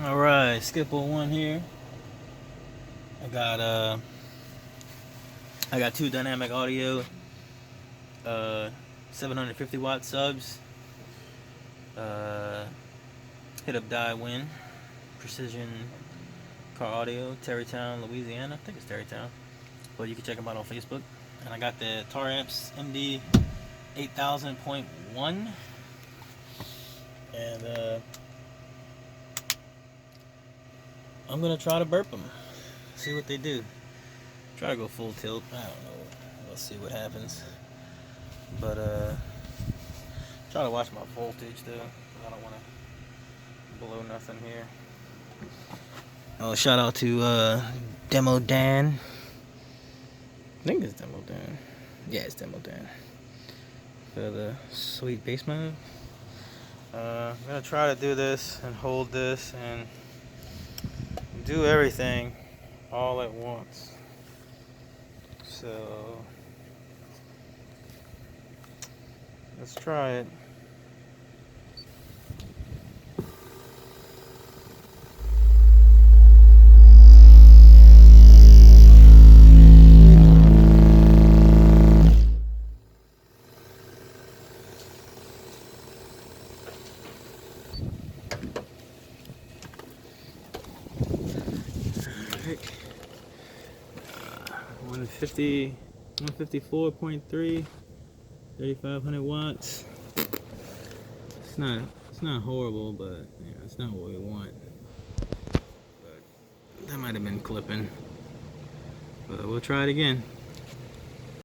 Alright, Skipple 1 here. I got two dynamic audio 750 watt subs. Hit up Die Win Precision Car Audio, Terrytown, Louisiana. I think it's Terrytown, but you can check them out on Facebook. And I got the Tar Amps MD 8000.1, and I'm gonna try to burp them, see what they do. Try to go full tilt. I don't know. Let's see what happens. But try to watch my voltage though. I don't want to blow nothing here. Oh, shout out to Demo Dan. I think it's Demo Dan. Yeah, it's Demo Dan. For the sweet bass mode. I'm gonna try to do this and hold this and do everything all at once. So let's try it. Right. 154.3, 3500 watts. It's not horrible, but it's not what we want. But that might have been clipping. But we'll try it again.